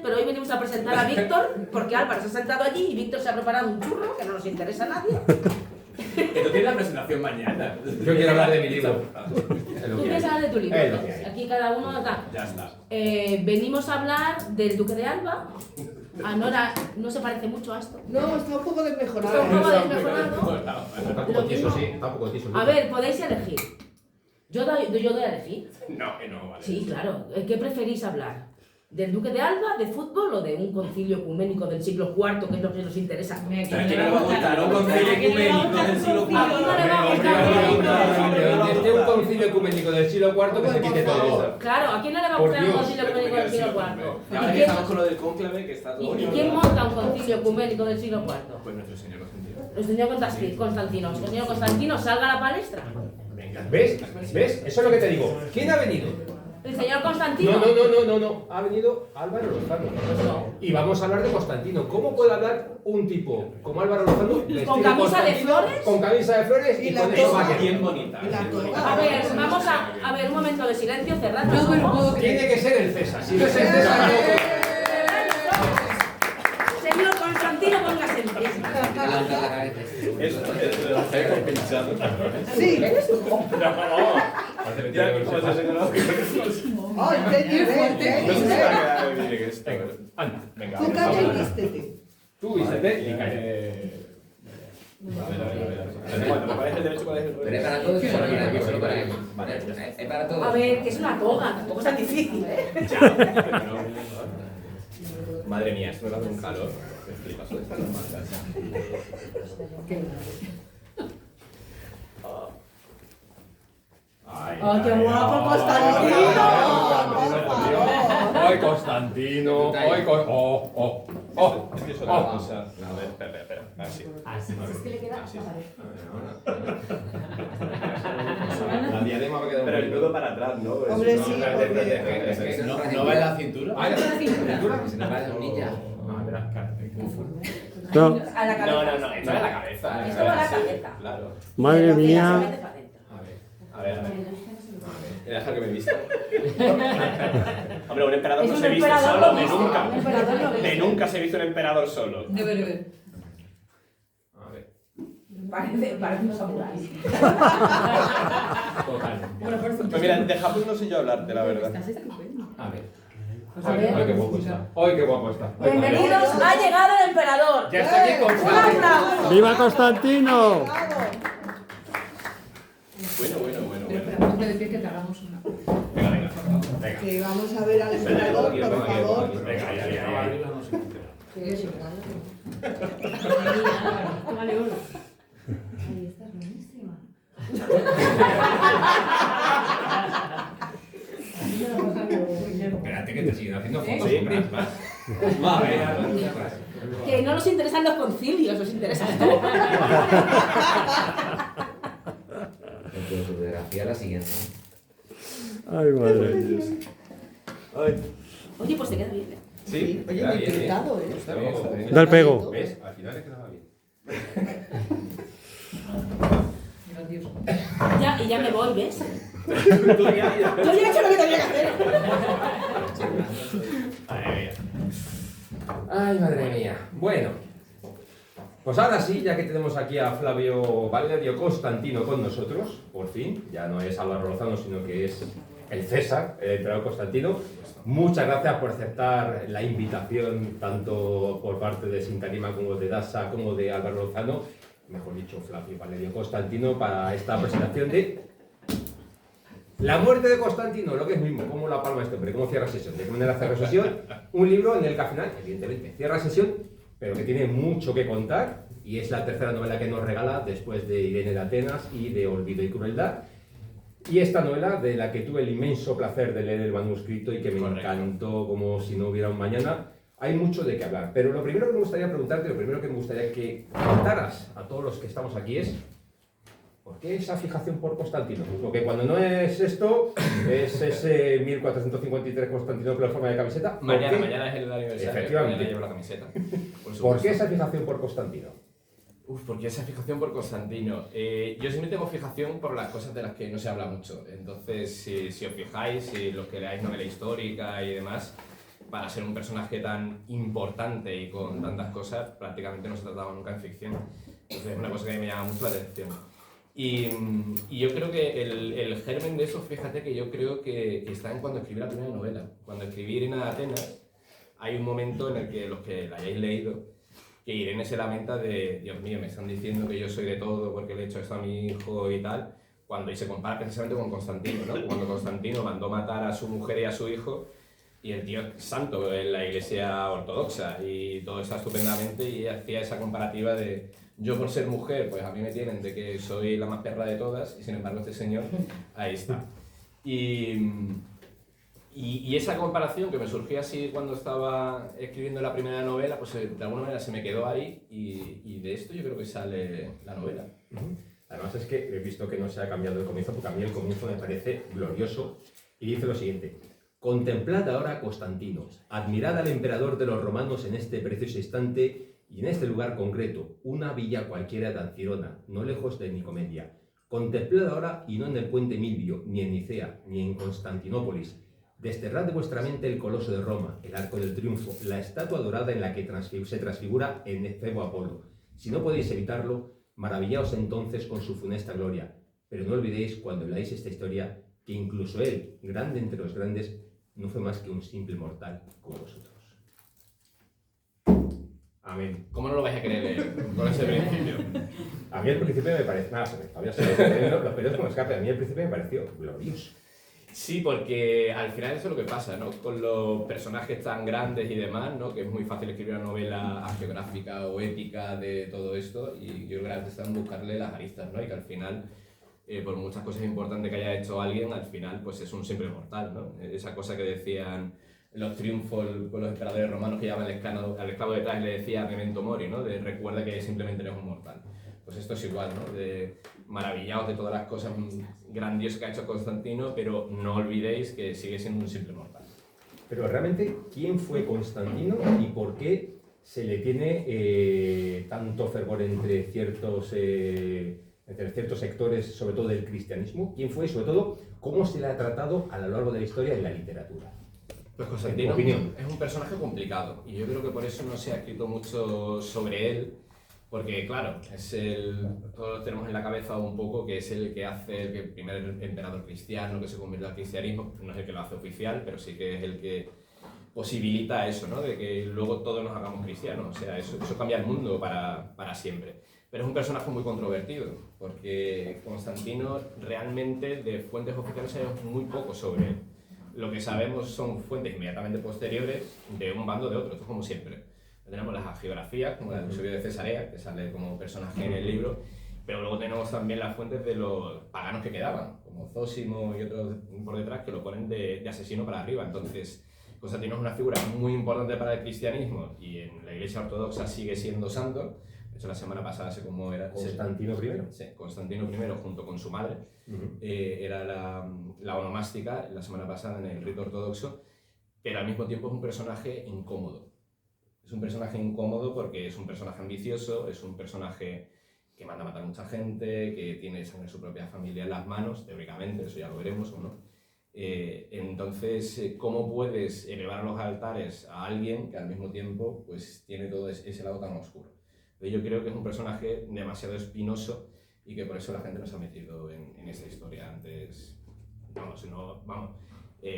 pero hoy venimos a presentar a Víctor, porque Álvaro se ha sentado allí y Víctor se ha preparado un churro que no nos interesa a nadie. Que tú tienes la presentación mañana. Yo quiero hablar de mi libro. Tú quieres hablar de tu libro. Es lo que hay. Aquí cada uno da. Ya está. Venimos a hablar del Duque de Alba. A Nora no se parece mucho a esto. No, está un poco desmejorado. Está un poco desmejorado. Está un poco tieso, sí. Está un poco tieso. A ver, podéis elegir. Yo doy a elegir. No, vale. Sí, claro. ¿Qué preferís hablar? ¿Del Duque de Alba, de fútbol o de un concilio ecuménico del siglo IV, que es lo que nos interesa? ¿A quién no le va a gustar un concilio ecuménico del siglo IV? ¿A quién no le va a gustar? Donde esté un concilio ecuménico del siglo IV que se quite todo eso. Claro, ¿a quién no le va a Por gustar un Dios. concilio ecuménico del siglo IV? Y ahora que estamos con lo del cónclave, que está todo... ¿Y quién monta un concilio ecuménico del siglo IV? Pues nuestro señor Constantino. El señor Constantino. El señor Constantino salga a la palestra. Venga, ¿ves? ¿Ves? Eso es lo que te digo. ¿Quién ha venido? El señor Constantino. No. Ha venido Álvaro Lozano. Y vamos a hablar de Constantino. ¿Cómo puede hablar un tipo como Álvaro Lozano vestido ¿Con camisa de Constantino, flores? con camisa de flores y Y la con eso toga. va Bien bonita. Y la toga. A ver, vamos a ver un momento de silencio, cerrad los No me lo ojos. puedo creer. Tiene que ser el César. Si no es el César, no. Señor Constantino, póngase en pie. Eso es lo que he pinchado. Sí. Ya, como se señaló. ¡Ay, qué nivel! ¡Qué No sé si nivel! va a quedar bien esto. Anda. Venga, Tú calla y vístete. Tú vístete y calla. A ver. Bueno, me parece derecho para el Pero es para todos y solo para ellos. Vale, es para todos. A ver, que es una toga, tampoco es tan difícil, ¿eh? Madre mía, esto me va a dar un calor. Me flipas de estas mangas. ¡Ay, qué guapo Constantino! ¡Ay, Constantino! ¡Ay, ¡Oh! Es que eso la cosa. A ver, espera. Así. Es que le queda Así. La diadema va a quedar Pero el nudo para atrás, ¿no? Hombre, sí, Es que ¿No va en la cintura? ¡Ay, la cintura! Se nos va de un ninja. Ah, verás, cara. No, a la cabeza. No, esto es la cabeza. Esto va a la cabeza. Claro. madre Se mía. mete para adentro. A ver. Deja que me vista. Hombre, un emperador Es no un se viste emperador solo, lo de mismo. nunca. Un emperador lo De mismo. nunca se ha visto un emperador solo. De ver. A ver. Parece un samurái. Total. Pues mira, de Japón no sé yo hablarte, la verdad. A ver. A ver. ¡Ay, qué guapo está! ¡Ay, qué guapo está! Bienvenidos, ha llegado el emperador. Ya está aquí Un Constantino. aplauso. ¡Viva Constantino! Bueno. Esperamos de pie que te hagamos una. Venga. Que vamos a ver al emperador, por favor. Venga, ya. Que es Vale, uno. Espérate que te siguen haciendo fotos. Sí. Que no nos interesan los concilios, nos interesas tú. En tu fotografía la siguiente. Ay, madre mía. Oye, pues te queda bien, ¿eh? Sí, Oye, queda muy bien, pintado, ¿eh? Está bien. Da el pego. ¿Ves? Al final le quedaba bien. Ya, y ya me voy, ¿ves? Tú ya. Yo ya he hecho lo que tenía que hacer. Ay, madre mía. Bueno, pues ahora sí, ya que tenemos aquí a Flavio Valerio Constantino con nosotros, por fin, ya no es Álvaro Lozano, sino que es el César, el emperador Constantino. Muchas gracias por aceptar la invitación, tanto por parte de Sintarima como de DASA, como de Álvaro Lozano, mejor dicho, Flavio Valerio Constantino, para esta presentación de La muerte de Constantino, lo que es mismo, cómo la palma este hombre, cómo cierra sesión, de qué manera cierra sesión, un libro en el que al final, evidentemente, cierra sesión, pero que tiene mucho que contar, y es la tercera novela que nos regala después de Irene de Atenas y de Olvido y Crueldad. Y esta novela, de la que tuve el inmenso placer de leer el manuscrito y que me encantó como si no hubiera un mañana, hay mucho de qué hablar. Pero lo primero que me gustaría preguntarte, lo primero que me gustaría que contaras a todos los que estamos aquí es ¿por qué esa fijación por Constantino? Porque cuando no es esto, es ese 1453 Constantinopla en forma de camiseta. Mañana es el aniversario. Efectivamente. Mañana llevo la camiseta. ¿Por qué esa fijación por Constantino? ¿Por qué esa fijación por Constantino? Yo siempre tengo fijación por las cosas de las que no se habla mucho. Entonces, si os fijáis, si los que leáis novela histórica y demás, para ser un personaje tan importante y con tantas cosas, prácticamente no se trataba nunca en ficción. Entonces es una cosa que me llama mucho la atención. Y yo creo que el germen de eso, fíjate que yo creo que está en cuando escribí la primera novela. Cuando escribí Irene de Atenas, hay un momento en el que los que la hayáis leído, que Irene se lamenta de, Dios mío, me están diciendo que yo soy de todo porque le he hecho esto a mi hijo y tal, y se compara precisamente con Constantino, ¿no? Cuando Constantino mandó matar a su mujer y a su hijo, y el tío es santo en la iglesia ortodoxa, y todo está estupendamente, y hacía esa comparativa de yo por ser mujer, pues a mí me tienen de que soy la más perra de todas, y sin embargo este señor, ahí está. Y esa comparación que me surgió así cuando estaba escribiendo la primera novela, pues de alguna manera se me quedó ahí, y de esto yo creo que sale la novela. Además es que he visto que no se ha cambiado el comienzo, porque a mí el comienzo me parece glorioso, y dice lo siguiente: contemplad ahora a Constantino, admirad al emperador de los romanos en este precioso instante y en este lugar concreto, una villa cualquiera de Ancirona, no lejos de Nicomedia. Contemplad ahora y no en el puente Milvio, ni en Nicea, ni en Constantinópolis. Desterrad de vuestra mente el coloso de Roma, el arco del triunfo, la estatua dorada en la que se transfigura en Efebo Apolo. Si no podéis evitarlo, maravillaos entonces con su funesta gloria. Pero no olvidéis, cuando leáis esta historia, que incluso él, grande entre los grandes, no fue más que un simple mortal como vosotros. Amén. ¿Cómo no lo vais a querer leer con ese principio? A mí el principio me parece... todavía se me los periodos como escape. A mí el principio me pareció glorioso. Sí, porque al final eso es lo que pasa, ¿no? Con los personajes tan grandes y demás, ¿no? Que es muy fácil escribir una novela hagiográfica o épica de todo esto, y yo creo que antes está en buscarle las aristas, ¿no? Y que al final, por muchas cosas importantes que haya hecho alguien, al final pues es un simple mortal, ¿no? Esa cosa que decían los triunfos con los emperadores romanos, que llevaban al esclavo detrás y le decía memento mori, ¿no? De recuerda que simplemente eres un mortal. Pues esto es igual, ¿no? De maravillaos de todas las cosas grandiosas que ha hecho Constantino, pero no olvidéis que sigue siendo un simple mortal. Pero realmente, ¿quién fue Constantino y por qué se le tiene tanto fervor entre ciertos sectores, sobre todo del cristianismo? ¿Quién fue y, sobre todo, cómo se le ha tratado a lo largo de la historia en la literatura? Pues Constantino es un personaje complicado, y yo creo que por eso no se ha escrito mucho sobre él, porque claro, todos tenemos en la cabeza un poco que es el que hace el primer emperador cristiano que se convirtió al cristianismo. No es el que lo hace oficial, pero sí que es el que posibilita eso, ¿no? De que luego todos nos hagamos cristianos. O sea, eso cambia el mundo para siempre. Pero es un personaje muy controvertido, porque Constantino realmente de fuentes oficiales sabemos muy poco sobre él. Lo que sabemos son fuentes inmediatamente posteriores de un bando o de otro, esto es como siempre. Tenemos las hagiografías, como la de Eusebio de Cesarea, que sale como personaje en el libro, pero luego tenemos también las fuentes de los paganos que quedaban, como Zósimo y otros por detrás, que lo ponen de asesino para arriba. Entonces, Constantino es una figura muy importante para el cristianismo y en la Iglesia Ortodoxa sigue siendo santo. De hecho, la semana pasada sé cómo era. ¿Constantino I? Sí, Constantino I junto con su madre. Era la onomástica la semana pasada en el rito ortodoxo, pero al mismo tiempo es un personaje incómodo. Es un personaje incómodo porque es un personaje ambicioso, es un personaje que manda a matar a mucha gente, que tiene sangre de su propia familia en las manos, teóricamente, eso ya lo veremos o no. Entonces, ¿cómo puedes elevar a los altares a alguien que al mismo tiempo pues, tiene todo ese lado tan oscuro? Yo creo que es un personaje demasiado espinoso y que por eso la gente no se ha metido en esta historia antes.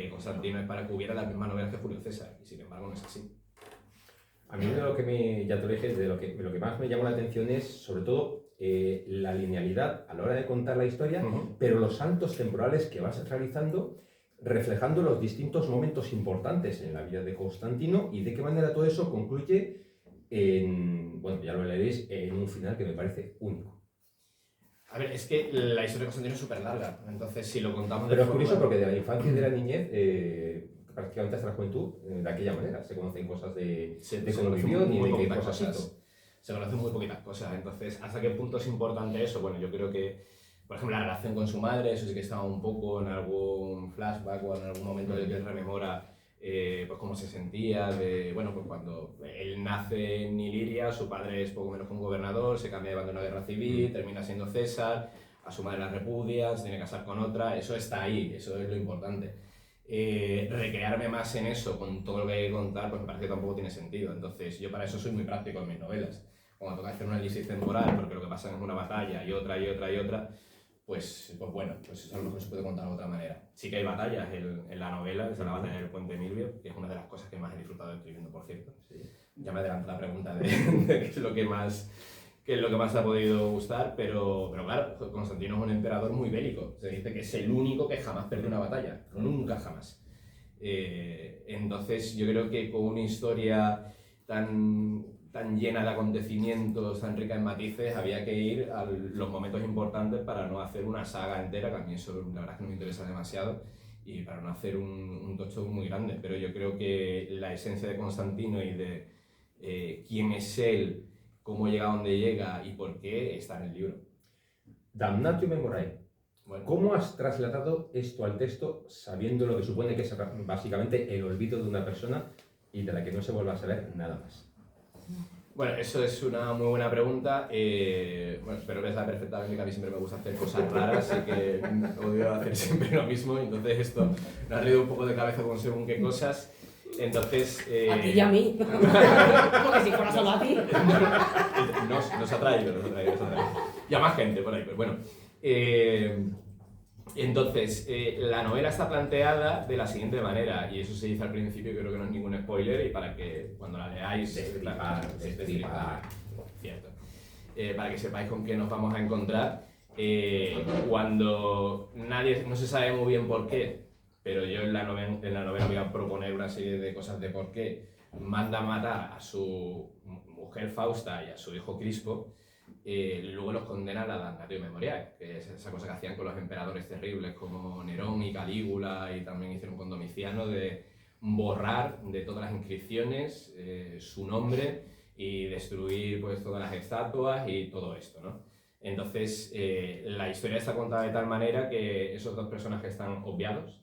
Constantino es para que hubiera las mismas novelas que Julio César, y sin embargo no es así. A mí de lo que ya te lo dije, de lo que más me llamó la atención es, sobre todo, la linealidad a la hora de contar la historia, pero los saltos temporales que vas realizando, reflejando los distintos momentos importantes en la vida de Constantino y de qué manera todo eso concluye bueno, ya lo leeréis, en un final que me parece único. A ver, es que la historia de Constantino es súper larga, entonces si lo contamos Pero es curioso porque de la infancia y de la niñez, prácticamente hasta la juventud, de aquella manera, se conocen cosas de convivión y de qué cosas. Se conocen muy poquitas cosas, entonces, ¿hasta qué punto es importante eso? Bueno, yo creo que, por ejemplo, la relación con su madre, eso sí que estaba un poco en algún flashback o en algún momento en el que él rememora pues cómo se sentía, pues cuando él nace en Iliria, su padre es poco menos que un gobernador, se cambia de bando en una guerra civil, termina siendo César, a su madre la repudia, se tiene que casar con otra, eso está ahí, eso es lo importante. recrearme más en eso con todo lo que hay que contar, pues me parece que tampoco tiene sentido. Entonces yo para eso soy muy práctico en mis novelas. Cuando toca hacer un análisis temporal, porque lo que pasa es una batalla y otra y otra y otra, pues bueno, pues eso a lo mejor se puede contar de otra manera. Sí que hay batallas en la novela, esa es la batalla del Puente Milvio, que es una de las cosas que más he disfrutado escribiendo, por cierto. Sí. Ya me adelanto la pregunta de qué es lo que más te ha podido gustar, pero claro, Constantino es un emperador muy bélico. Se dice que es el único que jamás perdió una batalla, nunca jamás. Entonces yo creo que con una historia tan llena de acontecimientos, tan rica en matices, había que ir a los momentos importantes para no hacer una saga entera, que a mí eso la verdad es que no me interesa demasiado, y para no hacer un tocho muy grande. Pero yo creo que la esencia de Constantino y de quién es él, cómo llega a donde llega y por qué está en el libro. Damnatio Memorae. Bueno. ¿Cómo has trasladado esto al texto sabiendo lo que supone que es básicamente el olvido de una persona y de la que no se vuelva a saber nada más? Bueno, eso es una muy buena pregunta. Bueno, espero que sabes perfectamente que a mí siempre me gusta hacer cosas raras y que odio hacer siempre lo mismo. Entonces esto me ha reído un poco de cabeza con según qué cosas. Entonces... A ti y a mí. Porque si fuera solo a ti. Nos ha traído. Y a más gente por ahí, pero bueno. Entonces, la novela está planteada de la siguiente manera, y eso se dice al principio, creo que no es ningún spoiler, y para que cuando la leáis... Destripar. Cierto. Para que sepáis con qué nos vamos a encontrar. Cuando no se sabe muy bien por qué, pero yo en la novela voy a proponer una serie de cosas de por qué, manda a matar a su mujer Fausta y a su hijo Crispo, luego los condena a la damnatio memoriae, que es esa cosa que hacían con los emperadores terribles como Nerón y Calígula, y también hicieron con Domiciano, de borrar de todas las inscripciones su nombre y destruir pues todas las estatuas y todo esto, ¿no? Entonces la historia está contada de tal manera que esos dos personajes están obviados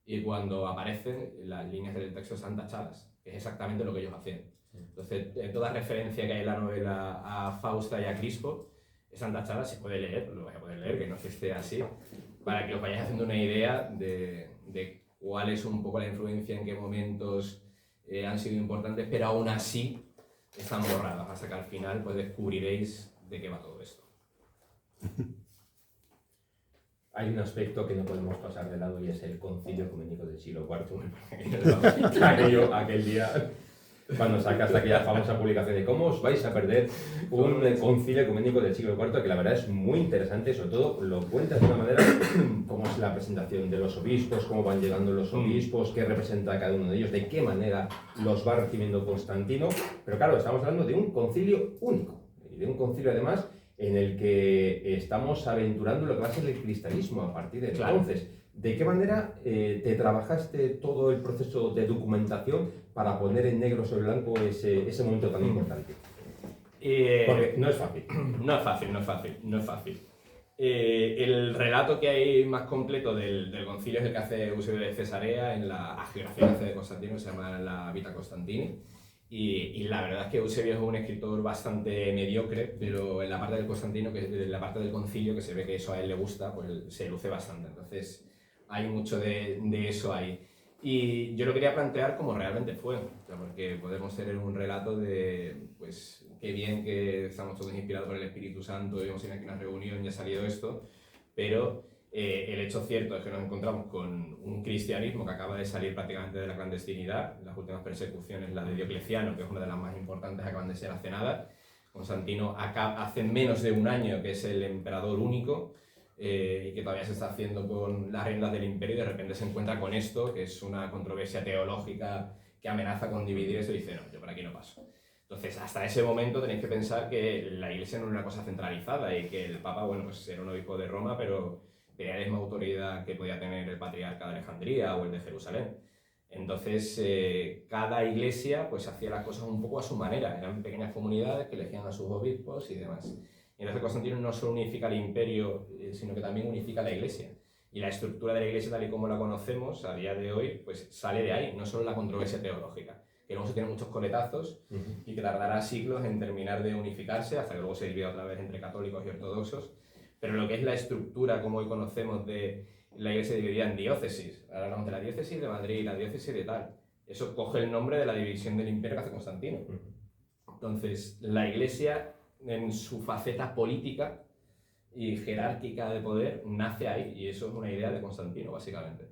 y cuando aparecen las líneas del texto están tachadas, que es exactamente lo que ellos hacían. Entonces, toda referencia que hay en la novela a Fausta y a Crispo están tachadas, se puede leer, lo vais a poder leer, que no es que esté así, para que os vayáis haciendo una idea de cuál es un poco la influencia, en qué momentos han sido importantes, pero aún así están borradas, hasta que al final pues descubriréis de qué va todo esto. Hay un aspecto que no podemos pasar de lado y es el concilio ecuménico del siglo IV. Aquel día, cuando sacaste aquella famosa publicación de cómo os vais a perder un concilio ecuménico del siglo IV, que la verdad es muy interesante, sobre todo lo cuentas de una manera cómo es la presentación de los obispos, cómo van llegando los obispos, qué representa cada uno de ellos, de qué manera los va recibiendo Constantino. Pero claro, estamos hablando de un concilio único, y de un concilio además en el que estamos aventurando lo que va a ser el cristianismo a partir de entonces. ¿De qué manera te trabajaste todo el proceso de documentación para poner en negro sobre blanco ese momento tan importante? Porque no es fácil. No es fácil. El relato que hay más completo del concilio es el que hace Eusebio de Cesarea en la hagiografía que hace de Constantino, se llama la Vita Constantini. Y la verdad es que Eusebio es un escritor bastante mediocre, pero en la parte del Constantino, en la parte del concilio, que se ve que eso a él le gusta, pues se luce bastante. Entonces hay mucho de eso ahí. Y yo lo quería plantear como realmente fue, o sea, porque podemos tener un relato de, pues, qué bien que estamos todos inspirados por el Espíritu Santo y hemos tenido aquí una reunión y ha salido esto, pero el hecho cierto es que nos encontramos con un cristianismo que acaba de salir prácticamente de la clandestinidad. Las últimas persecuciones, la de Diocleciano, que es una de las más importantes, acaban de ser hace nada. Constantino hace menos de un año que es el emperador único y que todavía se está haciendo con las riendas del imperio, y de repente se encuentra con esto, que es una controversia teológica que amenaza con dividir eso, y dice, no, yo por aquí no paso. Entonces, hasta ese momento tenéis que pensar que la Iglesia no era una cosa centralizada y que el Papa, bueno, pues era un obispo de Roma, pero tenía la misma autoridad que podía tener el patriarca de Alejandría o el de Jerusalén. Entonces, cada iglesia pues hacía las cosas un poco a su manera, eran pequeñas comunidades que elegían a sus obispos y demás. Y entonces Constantino no solo unifica el imperio, sino que también unifica la iglesia. Y la estructura de la iglesia tal y como la conocemos a día de hoy, pues sale de ahí, no solo la controversia teológica, que luego se tiene muchos coletazos y que tardará siglos en terminar de unificarse, hasta que luego se divida otra vez entre católicos y ortodoxos. Pero lo que es la estructura como hoy conocemos de la iglesia se dividía en diócesis. Ahora hablamos de la diócesis de Madrid y la diócesis de tal. Eso coge el nombre de la división del imperio que hace Constantino. Entonces, la iglesia, en su faceta política y jerárquica de poder, nace ahí, y eso es una idea de Constantino, básicamente.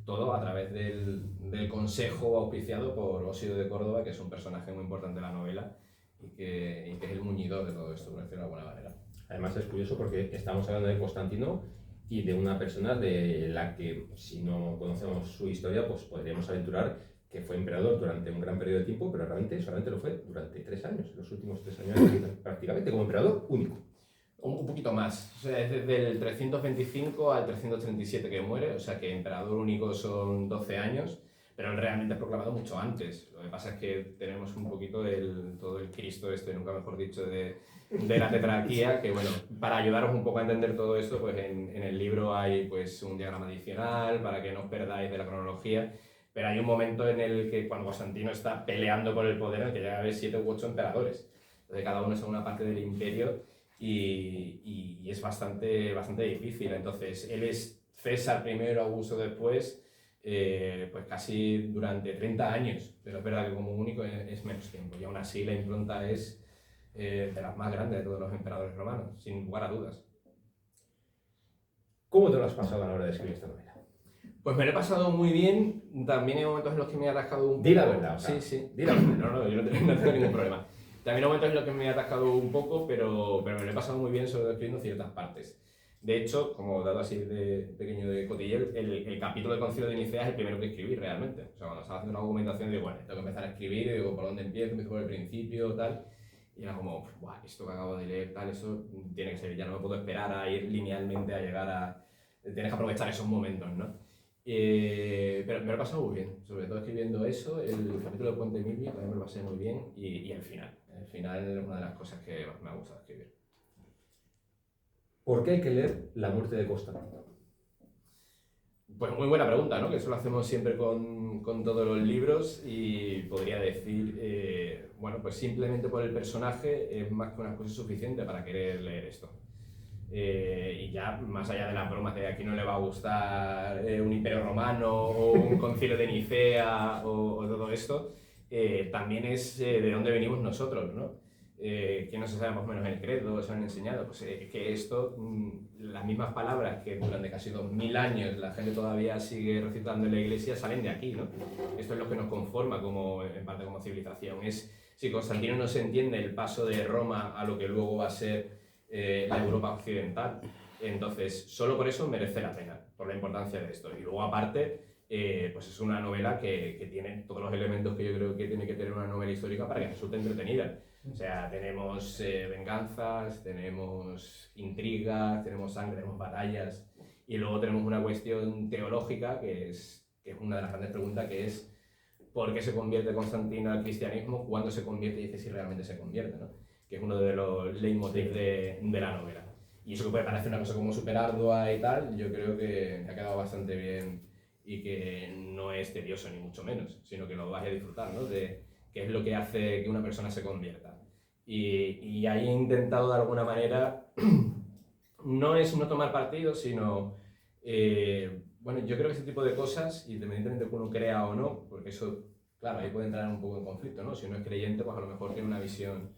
Todo a través del consejo auspiciado por Osio de Córdoba, que es un personaje muy importante de la novela y que es el muñidor de todo esto, por decirlo de alguna manera. Además es curioso porque estamos hablando de Constantino y de una persona de la que, si no conocemos su historia, pues podríamos aventurar que fue emperador durante un gran periodo de tiempo, pero realmente solamente lo fue durante 3 años, los últimos 3 años de vida, prácticamente como emperador único. Un poquito más, o sea, es desde el 325 al 337 que muere, o sea que emperador único son 12 años, pero él realmente es proclamado mucho antes. Lo que pasa es que tenemos un poquito todo el Cristo nunca mejor dicho, de la tetrarquía, que bueno, para ayudaros un poco a entender todo esto, pues en el libro hay pues un diagrama adicional para que no os perdáis de la cronología, pero hay un momento en el que cuando Constantino está peleando por el poder, en el que llega a haber 7 u 8 emperadores, entonces cada uno es una parte del imperio. Y es bastante difícil. Entonces, él es César primero, Augusto después, pues casi durante 30 años, pero es verdad que como único es menos tiempo, y aún así la impronta es de las más grandes de todos los emperadores romanos, sin lugar a dudas. ¿Cómo te lo has pasado a la hora de escribir esta novela? Pues me lo he pasado muy bien, también hay momentos en los que me he atascado un poco. Di la verdad, o sea, Sí. di la verdad. No, yo no tengo ningún problema. También hay momentos en los que me he atascado un poco, pero me lo he pasado muy bien, sobre todo escribiendo ciertas partes. De hecho, como dado así de pequeño de cotilleo, el capítulo del Concilio de Nicea es el primero que escribí realmente. O sea, cuando estaba haciendo una argumentación, digo, bueno, tengo que empezar a escribir, digo, ¿por dónde empiezo por el principio, tal? Y era como, buah, esto que acabo de leer, tal, eso tiene que ser, ya no me puedo esperar a ir linealmente a llegar a... Tienes que aprovechar esos momentos, ¿no? Pero me lo he pasado muy bien, sobre todo escribiendo eso, el capítulo de Puente Milvio también me lo pasé muy bien, y el final. El final es una de las cosas que más me ha gustado escribir. ¿Por qué hay que leer La muerte de Constantino? Pues muy buena pregunta, ¿no? Que eso lo hacemos siempre con todos los libros, y podría decir, bueno, pues simplemente por el personaje es más que una cosa suficiente para querer leer esto. Y ya, más allá de las bromas de aquí no le va a gustar un imperio romano o un concilio de Nicea o todo esto, también es de dónde venimos nosotros, ¿no? Que no se sabe más o menos el credo, se han enseñado, pues que esto, las mismas palabras que durante casi 2000 años la gente todavía sigue recitando en la iglesia, salen de aquí, ¿no? Esto es lo que nos conforma en parte como civilización. Si Constantino no se entiende el paso de Roma a lo que luego va a ser la Europa occidental, entonces solo por eso merece la pena, por la importancia de esto. Y luego aparte, pues es una novela que tiene todos los elementos que yo creo que tiene que tener una novela histórica para que resulte entretenida. O sea, tenemos venganzas, tenemos intrigas, tenemos sangre, tenemos batallas, y luego tenemos una cuestión teológica que es una de las grandes preguntas, que es ¿por qué se convierte Constantino al cristianismo? ¿Cuándo se convierte? Y dice si realmente se convierte, ¿no? Que es uno de los leitmotiv de la novela. Y eso que puede parecer una cosa como súper ardua y tal, yo creo que me ha quedado bastante bien, y que no es tedioso ni mucho menos, sino que lo vas a disfrutar, ¿no? De qué es lo que hace que una persona se convierta. Y ahí he intentado de alguna manera, no es no tomar partido, sino, bueno, yo creo que este tipo de cosas, independientemente de que uno crea o no, porque eso, claro, ahí puede entrar un poco en conflicto, ¿no? Si uno es creyente, pues a lo mejor tiene una visión,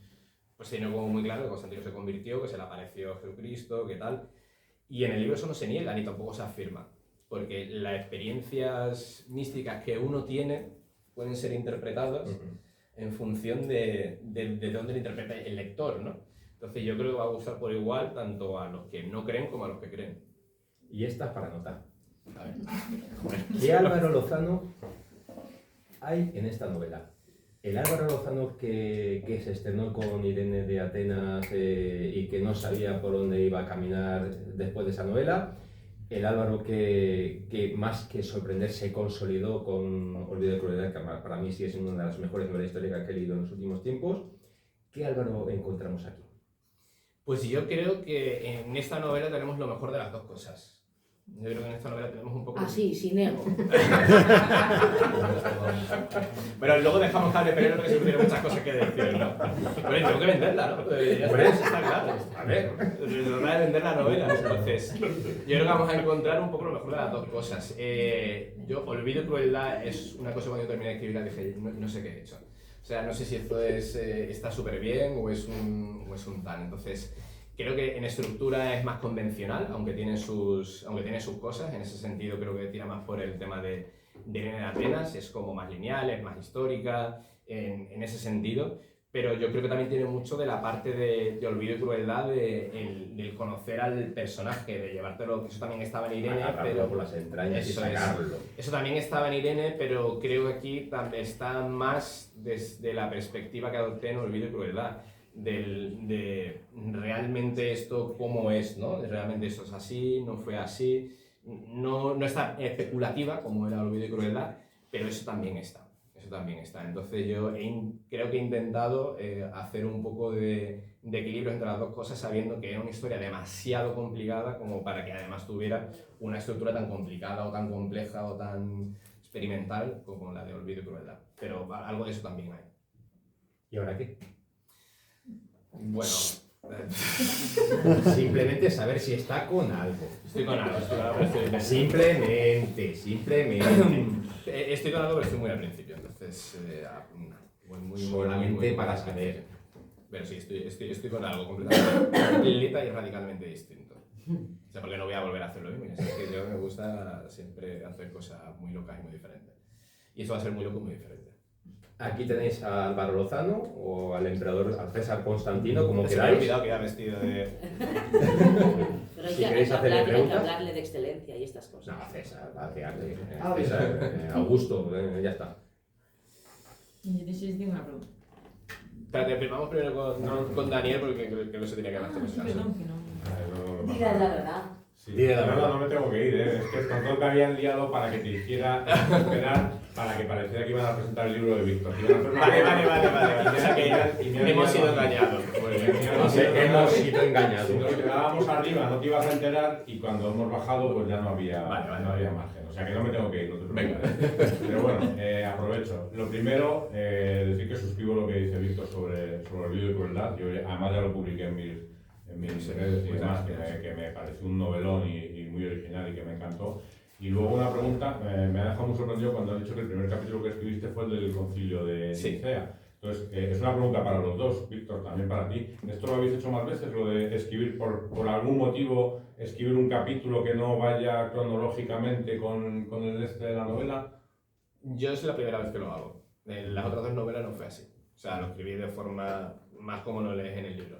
pues tiene como muy claro que Constantino se convirtió, que se le apareció Jesucristo, que tal, y en el libro eso no se niega ni tampoco se afirma, porque las experiencias místicas que uno tiene pueden ser interpretadas en función de dónde lo interpreta el lector, ¿no? Entonces yo creo que va a gustar por igual tanto a los que no creen como a los que creen. Y esta es para anotar. A ver. ¿Qué Álvaro Lozano hay en esta novela? El Álvaro Lozano que se estrenó con Irene de Atenas y que no sabía por dónde iba a caminar después de esa novela. El Álvaro que más que sorprender se consolidó con Olvido de Crueldad, que para mí sí es una de las mejores novelas históricas que he leído en los últimos tiempos. ¿Qué Álvaro encontramos aquí? Pues yo creo que en esta novela tenemos lo mejor de las dos cosas. Yo creo que en esta novela tenemos un poco... Ah, sí, sin ego. Pero luego dejamos cable Pereiro porque siempre tiene muchas cosas que decir, ¿no? Pero tengo que venderla, ¿no? Ya está claro. A ver, Se trata de vender la novela. Entonces, yo creo que vamos a encontrar un poco lo mejor de las dos cosas. Yo, Olvido y Crueldad es una cosa cuando yo terminé de escribirla dije, no sé qué he hecho. O sea, no sé si esto está súper bien o es un tal. Entonces, creo que en estructura es más convencional, aunque tiene sus cosas. En ese sentido creo que tira más por el tema de Irene de Atenas, es como más lineal, es más histórica, en ese sentido. Pero yo creo que también tiene mucho de la parte de Olvido y Crueldad, del conocer al personaje, de llevártelo, que eso también estaba en Irene, pero por las entrañas y eso sacarlo. eso también estaba en Irene, pero creo que aquí está más desde la perspectiva que adopté en Olvido y Crueldad. De realmente esto cómo es, ¿no? De realmente esto es así, no fue así, no está especulativa como era Olvido y Crueldad, pero eso también está. Entonces yo creo que he intentado hacer un poco de equilibrio entre las dos cosas, sabiendo que era una historia demasiado complicada como para que además tuviera una estructura tan complicada o tan compleja o tan experimental como la de Olvido y Crueldad. Pero algo de eso también hay. ¿Y ahora qué? Bueno, Simplemente saber si está con algo. estoy con algo, pero Simplemente. estoy con algo, pero estoy muy al principio, entonces muy Solamente para al saber. principio. Pero sí, estoy con algo completamente y radicalmente distinto. O sea, porque no voy a volver a hacer lo mismo. Es que yo me gusta siempre hacer cosas muy locas y muy diferentes. Y eso va a ser muy loco y muy diferente. Aquí tenéis a Álvaro Lozano o al emperador, al César Constantino, como Se me había queráis. olvidado que iba vestido de... Pero hay Si que queréis hacerle hay que preguntas. hablarle de excelencia y estas cosas. No, César, va a quedarle. Ah, César, Augusto, ya está. Yo tengo una pregunta. Espérate, vamos primero con Daniel, porque creo que no se tenía que hablar este personaje. Perdón, que no. Diga la verdad. Sí. Dile la verdad. No me tengo que ir, es que con todo lo que habían liado para que te hiciera esperar para que pareciera que iban a presentar el libro de Víctor. Vale. O sea que hemos sido engañados. Hemos sido engañados. Si nos quedábamos arriba no te ibas a enterar y cuando hemos bajado pues ya no había margen. O sea que no me tengo que ir, no te preocupes. Pero bueno, aprovecho. Lo primero, decir que suscribo lo que dice Víctor sobre Olvido y Crueldad. Yo además ya lo publiqué en mis redes y demás, que me pareció un novelón y muy original y que me encantó. Y luego una pregunta, me ha dejado muy sorprendido cuando has dicho que el primer capítulo que escribiste fue el del concilio de Nicea. Entonces, es una pregunta para los dos, Víctor, también para ti. ¿Esto lo habéis hecho más veces, lo de escribir por algún motivo, escribir un capítulo que no vaya cronológicamente con el este de la novela? Yo es la primera vez que lo hago. En las otras dos novelas no fue así. O sea, lo escribí de forma más como lo lees en el libro.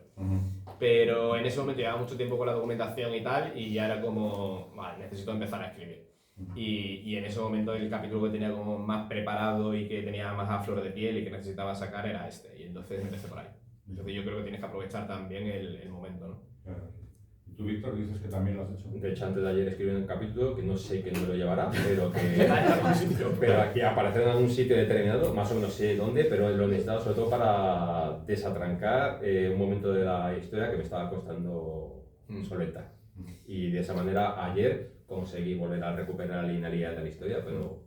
Pero en ese momento llevaba mucho tiempo con la documentación y tal, y ya era como, vale, necesito empezar a escribir. Y en ese momento el capítulo que tenía como más preparado y que tenía más a flor de piel y que necesitaba sacar era este. Y entonces empecé por ahí. Entonces yo creo que tienes que aprovechar también el momento, ¿no? Claro. Tú, Víctor, dices que también lo has hecho. De hecho, antes de ayer escribí un capítulo que no sé qué número llevará, pero aquí aparecerá en algún sitio determinado, más o menos sé dónde, pero lo he necesitado sobre todo para desatrancar un momento de la historia que me estaba costando solventar. Y de esa manera ayer conseguí volver a recuperar la linealidad de la historia, pero...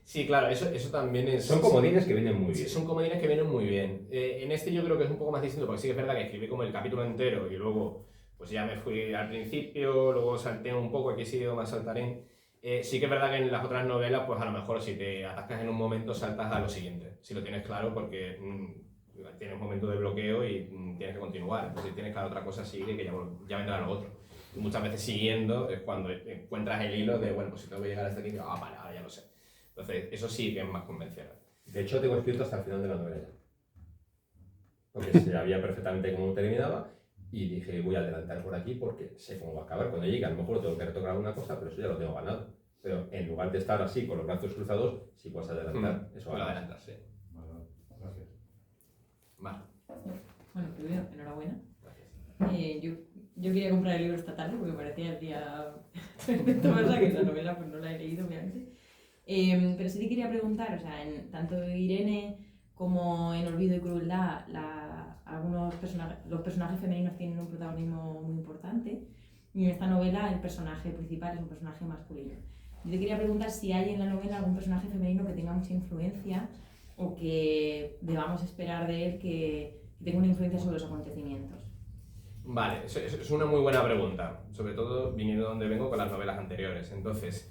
Sí, claro, eso también es... Son comodines que vienen muy bien. Sí, son comodines que vienen muy bien. En este yo creo que es un poco más distinto, porque sí que es verdad que escribí como el capítulo entero y luego pues ya me fui al principio, luego salté un poco, aquí sí más saltaré. Sí que es verdad que en las otras novelas, pues a lo mejor si te atascas en un momento saltas a lo siguiente, si lo tienes claro, porque tienes un momento de bloqueo y tienes que continuar. Entonces si tienes claro otra cosa, sigue que ya vendrá lo otro. Y muchas veces siguiendo es cuando encuentras el hilo de, bueno, pues si tengo que llegar hasta aquí, vale, ahora ya lo sé. Entonces eso sí que es más convencional. De hecho, tengo escrito hasta el final de la novela ya. Porque sabía perfectamente cómo terminaba y dije, voy a adelantar por aquí porque sé cómo va a acabar. Cuando llegue, a lo mejor tengo que retocar alguna cosa, pero eso ya lo tengo ganado. Pero en lugar de estar así, con los brazos cruzados, sí puedes adelantar. Eso Puedo va adelantar, sí. Vale, gracias. Vale. Bueno, primero, enhorabuena. Yo quería comprar el libro esta tarde porque me parecía el día perfecto para sacar la novela, pues no la he leído, obviamente. Pero sí te quería preguntar, o sea, en tanto Irene como en Olvido y Crueldad, los personajes femeninos tienen un protagonismo muy importante. Y en esta novela el personaje principal es un personaje masculino. Yo te quería preguntar si hay en la novela algún personaje femenino que tenga mucha influencia o que debamos esperar de él que tenga una influencia sobre los acontecimientos. Vale, es una muy buena pregunta, sobre todo viniendo de donde vengo con las novelas anteriores. Entonces,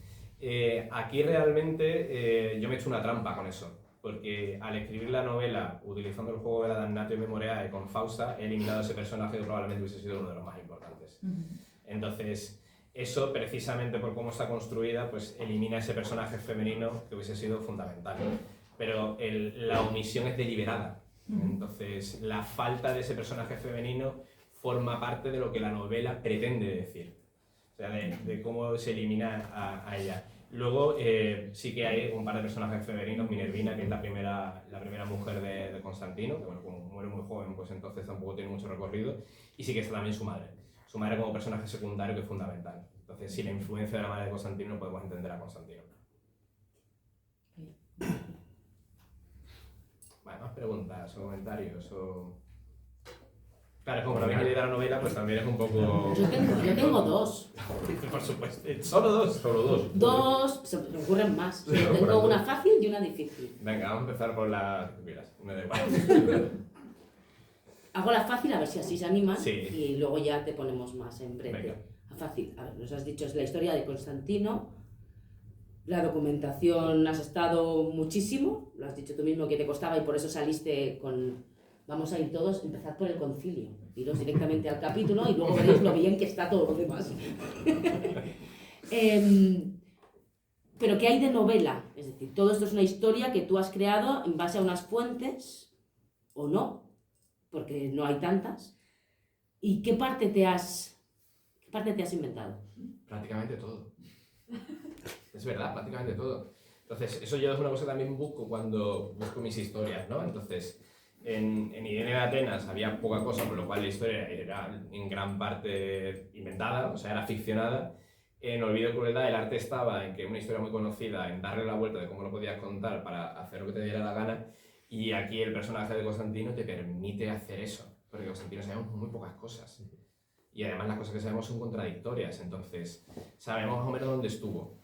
aquí realmente yo me he hecho una trampa con eso, porque al escribir la novela utilizando el juego de la Damnatio Memoreae con Fausta, he eliminado ese personaje que probablemente hubiese sido uno de los más importantes. Entonces, eso precisamente por cómo está construida, pues elimina ese personaje femenino que hubiese sido fundamental. Pero la omisión es deliberada. Entonces, la falta de ese personaje femenino forma parte de lo que la novela pretende decir. O sea, de cómo se elimina a ella. Luego, sí que hay un par de personajes femeninos, Minervina, que es la primera mujer de Constantino, que bueno, como muere muy joven, pues entonces tampoco tiene mucho recorrido, y sí que está también su madre. Su madre como personaje secundario que es fundamental. Entonces, sin la influencia de la madre de Constantino no podemos entender a Constantino. Vale, más preguntas o comentarios o... Claro, como no habéis leído la novela, pues también es un poco... Yo tengo dos. Por supuesto. ¿Solo dos? Solo dos. Dos, se me ocurren más. Tengo una fácil y una difícil. Venga, vamos a empezar por la que quieras. Me da igual. Hago la fácil a ver si así se animan Sí. y luego ya te ponemos más en breve. Venga. La fácil, a ver, nos has dicho es la historia de Constantino. La documentación has estado muchísimo, lo has dicho tú mismo que te costaba y por eso saliste con... Vamos a ir todos, empezar por el concilio, iros directamente al capítulo y luego veréis lo bien que está todo lo demás. Pero ¿qué hay de novela? Es decir, todo esto es una historia que tú has creado en base a unas fuentes, o no, porque no hay tantas. ¿Y qué parte te has inventado? Prácticamente todo. Es verdad, prácticamente todo. Entonces, eso yo es una cosa que también busco cuando busco mis historias, ¿no? Entonces, en Irene de Atenas había poca cosa, por lo cual la historia era en gran parte inventada, o sea, era ficcionada. En Olvido y Crueldad el arte estaba en que una historia muy conocida, en darle la vuelta de cómo lo podías contar para hacer lo que te diera la gana, y aquí el personaje de Constantino te permite hacer eso, porque de Constantino sabemos muy pocas cosas. Y además las cosas que sabemos son contradictorias, entonces sabemos más o menos dónde estuvo.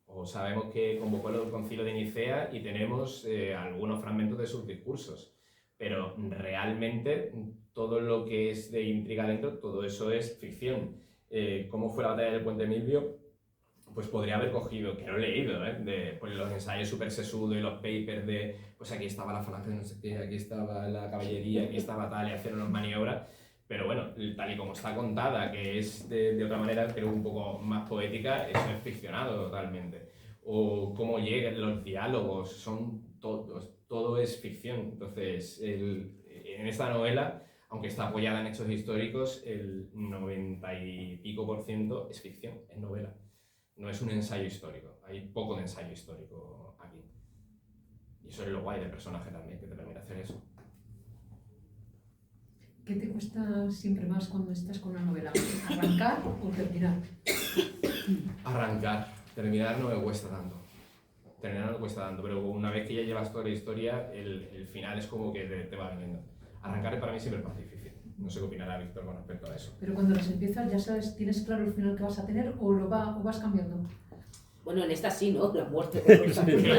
O sabemos que convocó el concilio de Nicea y tenemos algunos fragmentos de sus discursos. Pero realmente todo lo que es de intriga dentro, todo eso es ficción. ¿Cómo fue la batalla del Puente Milvio? Pues podría haber cogido, que lo he leído, de pues, los ensayos súper sesudos y los papers de pues aquí estaba la falange de no sé qué, aquí estaba la caballería, aquí estaba tal, y hacer unas maniobras. Pero bueno, tal y como está contada, que es de otra manera, pero un poco más poética, eso es ficcionado totalmente. O cómo llegan los diálogos, son todos, todo es ficción. Entonces, en esta novela, aunque está apoyada en hechos históricos, el 90 y pico % es ficción, es novela. No es un ensayo histórico, hay poco de ensayo histórico aquí. Y eso es lo guay del personaje también, que te permite hacer eso. ¿Qué te cuesta siempre más cuando estás con una novela? ¿Arrancar o terminar? Arrancar. Terminar no me cuesta tanto. Terminar no me cuesta tanto, pero una vez que ya llevas toda la historia, el final es como que te va viniendo. Arrancar para mí siempre es más difícil. No sé qué opinará Víctor con respecto a eso. Pero cuando las empiezas, ¿ya sabes, tienes claro el final que vas a tener o vas cambiando? Bueno, en esta sí, ¿no? La muerte de Constantino.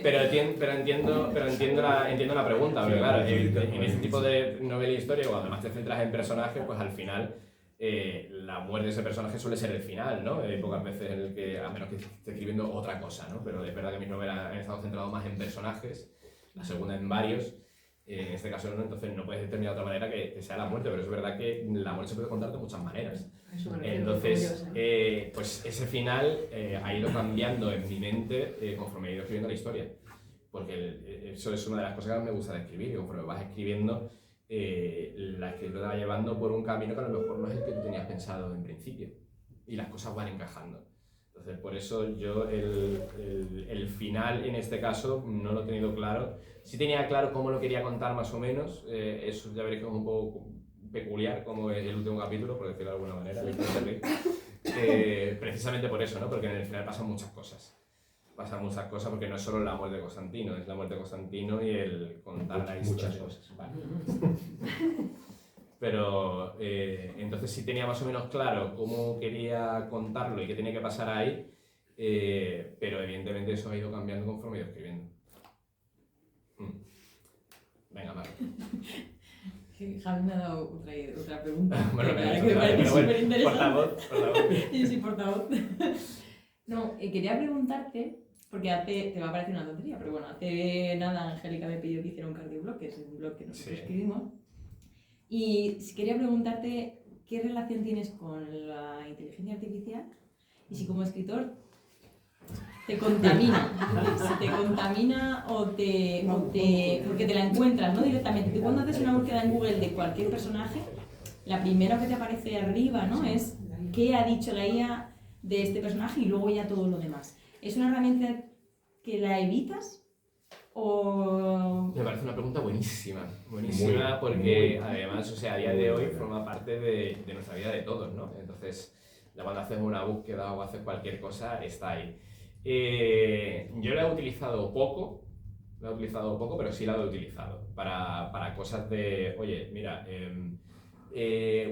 Pero entiendo la pregunta, porque claro, en este tipo de novela e historia, cuando además te centras en personajes, pues al final la muerte de ese personaje suele ser el final, ¿no? Hay pocas veces en el que, a menos que esté escribiendo otra cosa, ¿no? Pero es verdad que mis novelas han estado centradas más en personajes, la segunda en varios, en este caso no, entonces no puedes determinar de otra manera que sea la muerte, pero es verdad que la muerte se puede contar de muchas maneras. Entonces, pues ese final ha ido cambiando en mi mente conforme he ido escribiendo la historia, porque eso es una de las cosas que más me gusta de escribir, que conforme vas escribiendo, la escritura te va llevando por un camino que a lo mejor no es el que tú tenías pensado en principio, y las cosas van encajando. Entonces, por eso yo el final, en este caso, no lo he tenido claro. Sí tenía claro cómo lo quería contar más o menos, eso ya veréis que es un poco peculiar, como el último capítulo, por decirlo de alguna manera, precisamente por eso, ¿no? Porque en el final pasan muchas cosas. Pasan muchas cosas porque no es solo la muerte de Constantino, es la muerte de Constantino y el contar la historia. Muchas cosas. Vale. Pero entonces sí tenía más o menos claro cómo quería contarlo y qué tenía que pasar ahí, pero evidentemente eso ha ido cambiando conforme he ido escribiendo. Venga, Marco. Javi me ha dado otra pregunta. Bueno, que me parece súper interesante. portavoz. Sí, portavoz. No, quería preguntarte, porque te va a parecer una tontería, pero bueno, hace nada Angélica me pidió que hiciera un cardioblock, que es un blog que nosotros escribimos. Y quería preguntarte qué relación tienes con la inteligencia artificial y si como escritor te contamina, si te contamina o porque te la encuentras, ¿no? Directamente. Tú cuando haces una búsqueda en Google de cualquier personaje, la primera que te aparece arriba, ¿no? Es qué ha dicho la IA de este personaje y luego ya todo lo demás. ¿Es una herramienta que la evitas? O... Me parece una pregunta buenísima, porque además, o sea, a día de hoy forma parte de nuestra vida de todos, ¿no? Entonces, ya cuando haces una búsqueda o haces cualquier cosa, está ahí. Yo la he utilizado poco, pero sí la he utilizado para cosas de, oye, mira,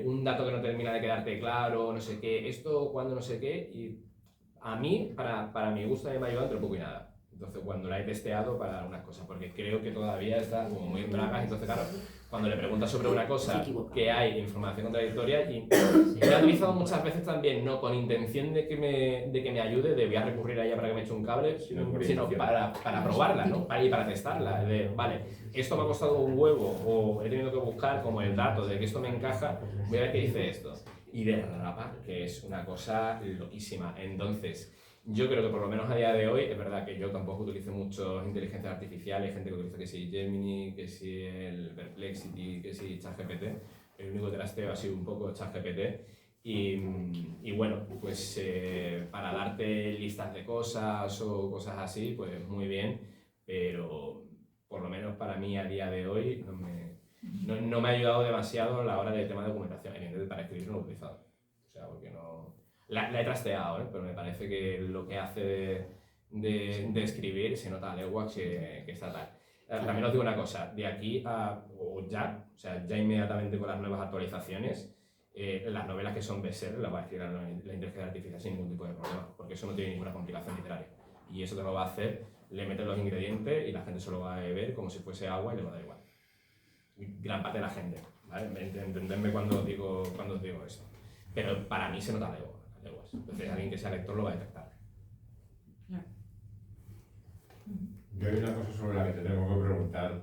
un dato que no termina de quedarte claro, no sé qué, esto, cuándo, no sé qué, y a mí, para mi gusto, a mí me ha ayudado entre poco y nada. Entonces, cuando la he testeado para algunas cosas, porque creo que todavía está como muy en bragas, entonces, claro, cuando le preguntas sobre una cosa que hay información contradictoria, y la he utilizado muchas veces también, no con intención de que me ayude, de voy a recurrir a ella para que me eche un cable, sino para probarla, ¿no? Y para testarla, de, vale, esto me ha costado un huevo, o he tenido que buscar como el dato de que esto me encaja, voy a ver qué dice esto. Y derrapa, que es una cosa loquísima. Entonces, yo creo que por lo menos a día de hoy, es verdad que yo tampoco utilizo mucho inteligencia artificial, hay gente que utiliza que sí Gemini, que sí el Perplexity, que sí ChatGPT, el único trasteo ha sido un poco ChatGPT y bueno, pues para darte listas de cosas o cosas así, pues muy bien, pero por lo menos para mí a día de hoy no me ha ayudado demasiado a la hora del tema de documentación, evidentemente para escribir no lo he utilizado, o sea, porque no... La he trasteado, pero me parece que lo que hace de escribir se nota a leguas que está tal. También os digo una cosa, de aquí o ya inmediatamente con las nuevas actualizaciones, las novelas que son bestseller las va a escribir la inteligencia artificial sin ningún tipo de problema, porque eso no tiene ninguna complicación literaria. Y eso te lo va a hacer, le metes los ingredientes y la gente se lo va a beber como si fuese agua y le va a dar igual. Gran parte de la gente, ¿vale? Entendedme cuando os digo eso. Pero para mí se nota a leguas. Entonces alguien que sea lector lo va a detectar. Yo hay una cosa sobre la que te tengo que preguntar.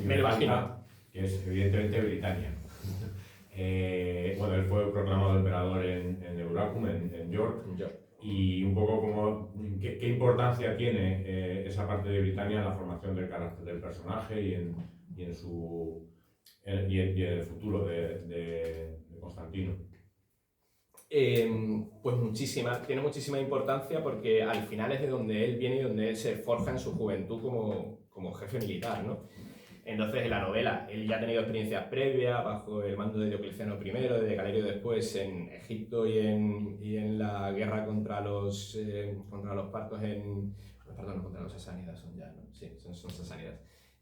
Me imagino. Que es evidentemente Britannia. Bueno, él fue proclamado emperador en Euracum, en York. Y un poco como, ¿qué importancia tiene esa parte de Britannia en la formación del carácter del personaje y en el futuro de Constantino? Pues tiene muchísima importancia porque al final es de donde él viene y donde él se forja en su juventud como jefe militar, ¿no? Entonces en la novela él ya ha tenido experiencias previas bajo el mando de Diocleciano I, de Galerio después en Egipto y en la guerra contra los partos perdón, contra los sasánidas son ya, ¿no? Sí, son sasánidas.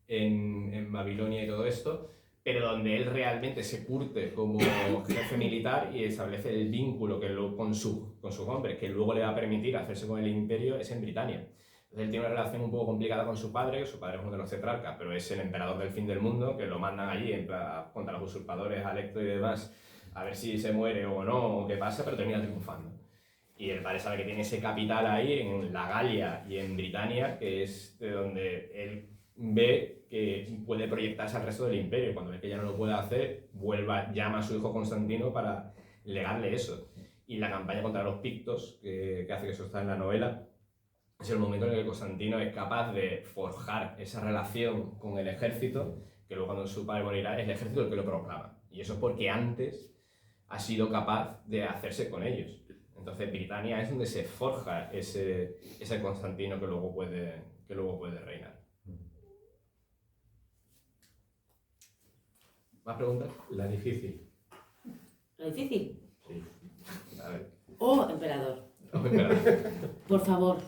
En Babilonia y todo esto, pero donde él realmente se curte como jefe militar y establece el vínculo con sus hombres, que luego le va a permitir hacerse con el imperio, es en Britania. Entonces él tiene una relación un poco complicada con su padre, que su padre es uno de los tetrarcas, pero es el emperador del fin del mundo, que lo mandan allí contra los usurpadores, Alecto y demás, a ver si se muere o no, o qué pasa, pero termina triunfando. Y el padre sabe que tiene ese capital ahí, en la Galia y en Britania, que es de donde él ve que puede proyectarse al resto del imperio. Cuando ve que ya no lo puede hacer, llama a su hijo Constantino para legarle eso. Y la campaña contra los pictos, que hace que eso está en la novela, es el momento en el que Constantino es capaz de forjar esa relación con el ejército, que luego cuando su padre morirá es el ejército el que lo proclama. Y eso es porque antes ha sido capaz de hacerse con ellos. Entonces Britania es donde se forja ese Constantino que luego puede reinar. ¿Más preguntas? La difícil. ¿La difícil? Sí. A ver. Oh, emperador. Oh, emperador. Por favor,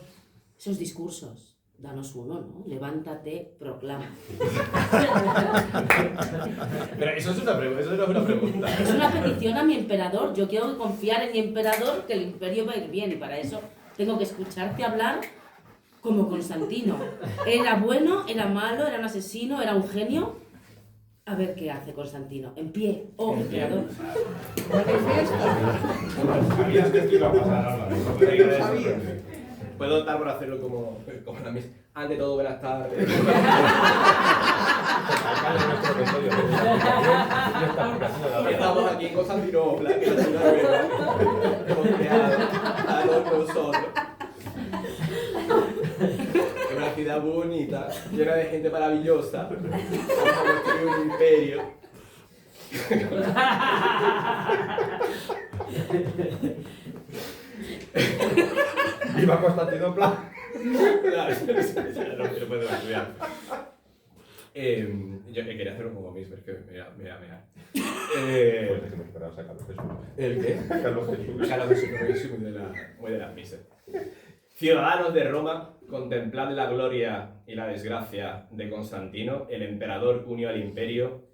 esos discursos. danos uno, ¿no? Levántate, proclama. Pero eso es una pregunta, eso no es una pregunta. Es una petición a mi emperador. Yo quiero confiar en mi emperador que el imperio va a ir bien y para eso tengo que escucharte hablar como Constantino. Era bueno, era malo, era un asesino, era un genio. A ver qué hace Constantino. En pie, emperador. Sabías que esto iba a pasar, Álvaro. Lo sabía. Puedo optar por hacerlo como la misa. Ante todo, buenas tardes. Estamos aquí en Constantinopla, que es una nueva. Hemos creado a todos nosotros. Es una ciudad bonita, llena de gente maravillosa. Vamos a construir un imperio. ¡Viva Constantinopla! Claro, no lo puedo estudiar. Yo quería hacer un poco mis, pero es que mira. ¿El qué? Carlos Jesús. Carlos Jesús, porque yo soy muy de las misas. Ciudadanos de Roma, contemplad la gloria y la desgracia de Constantino, el emperador unió al imperio,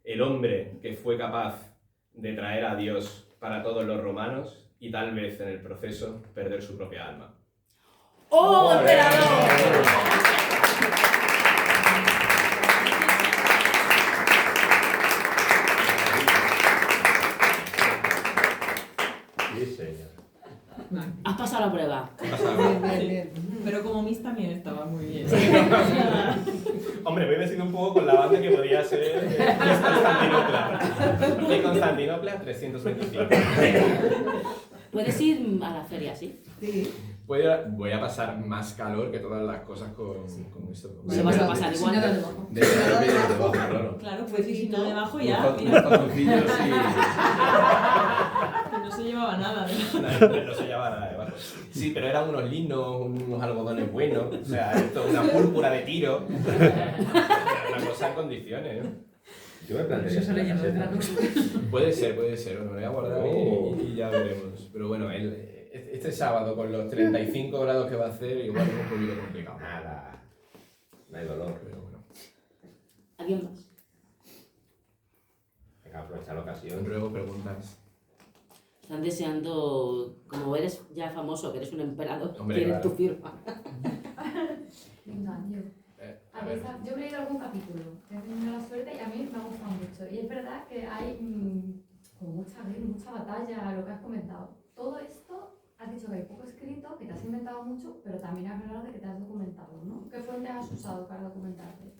el hombre que fue capaz de traer a Dios para todos los romanos y tal vez en el proceso perder su propia alma. ¡Oh, emperador! Sí, señor. Has pasado la prueba. Bien. Pero como Miss también estaba muy bien. Hombre, me he vestido un poco con la banda que podría ser Constantinopla. De Constantinopla 325. Puedes ir a la feria, ¿sí? Sí. Voy a pasar más calor que todas las cosas con esto. Se vas a pasar Sin nada igual. debajo. De debajo, claro. Claro, pues ir sin nada debajo ya. Unos Mira, pantaloncillos que no se llevaba nada. no se llevaba nada debajo. Sí, pero eran unos linos, unos algodones buenos, o sea, esto, una púrpura de tiro. Una cosa en condiciones, ¿no? Yo me plantearía Eso se le hacer llama una caseta. verano. Puede ser, me lo voy a guardar y ya veremos. Pero bueno, este sábado con los 35 grados que va a hacer, igual es un poquito complicado. Nada. No hay dolor. Pero bueno, ¿Alguien más? Venga, aprovecha la ocasión. luego preguntas. Están deseando, como eres ya famoso, que eres un emperador, Hombre, quieren claro. tu firma. Venga, yo. A ver. Yo he leído algún capítulo, he tenido la suerte y a mí me ha gustado mucho. Y es verdad que hay como mucha batalla, lo que has comentado. Todo esto, has dicho que hay poco escrito, que te has inventado mucho, pero también has hablado de que te has documentado, ¿no? ¿Qué fuentes has usado para documentarte?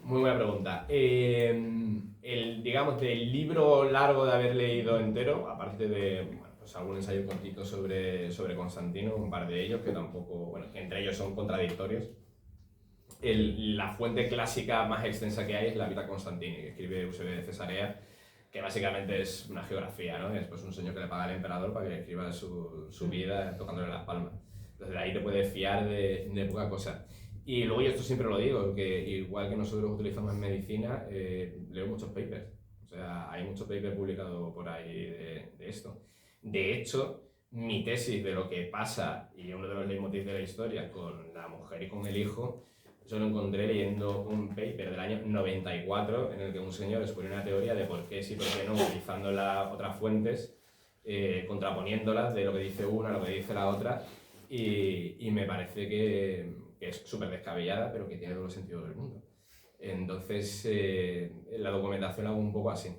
Muy buena pregunta. Digamos, del libro largo de haber leído entero, aparte de pues algún ensayo cortito sobre Constantino, un par de ellos que tampoco, entre ellos son contradictorios. La fuente clásica más extensa que hay es la Vita Constantini, que escribe Eusebio de Cesarea, que básicamente es una geografía, ¿no? Es pues un señor que le paga al emperador para que escriba su vida tocándole las palmas. Entonces de ahí te puedes fiar de poca cosa. Y luego yo esto siempre lo digo, que igual que nosotros utilizamos en medicina, leo muchos papers. O sea, hay muchos papers publicados por ahí de esto. De hecho, mi tesis de lo que pasa, y uno de los leitmotivs de la historia, con la mujer y con el hijo, yo lo encontré leyendo un paper del año 94 en el que un señor expone una teoría de por qué sí y por qué no, utilizando las otras fuentes, contraponiéndolas de lo que dice una a lo que dice la otra, y me parece que es súper descabellada, pero que tiene todo el sentido del mundo. Entonces, la documentación la hago un poco así.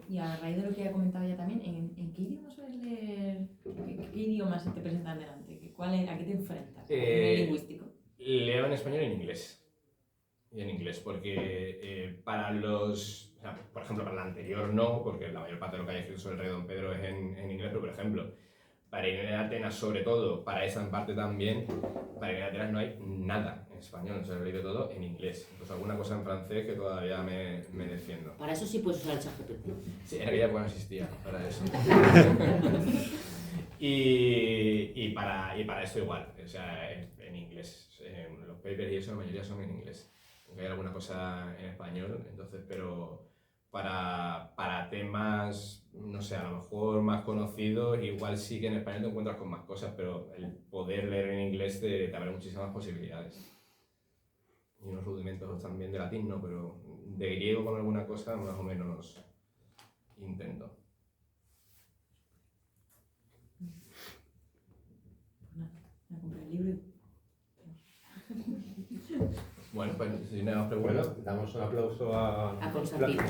Y a raíz de lo que ha comentado ya también, ¿en qué idioma sueles leer? ¿Qué idiomas se te presentan delante? ¿A qué te enfrentas? ¿A nivel lingüístico? Leo en español y en inglés. Y en inglés, porque para los... O sea, por ejemplo, para el anterior no, porque la mayor parte de lo que hay escrito sobre el rey Don Pedro es en inglés, pero por ejemplo, para Irene de Atenas sobre todo, para esa en parte también, para Irene de Atenas no hay nada en español, se lo he leído todo en inglés. Pues alguna cosa en francés que todavía me defiendo. Para eso sí puedes usar el ChatGPT. Sí, en aquella época no existía para eso. y para esto igual, o sea, en inglés. Los papers y eso, la mayoría son en inglés. Aunque hay alguna cosa en español, entonces, pero para temas, no sé, a lo mejor más conocidos, igual sí que en español te encuentras con más cosas, pero el poder leer en inglés te abre muchísimas posibilidades. Y unos rudimentos también de latín, ¿no? Pero de griego con alguna cosa más o menos intento. Me compré el libro. Bueno, pues si no hay más preguntas. Bueno, damos un aplauso a A Constantino.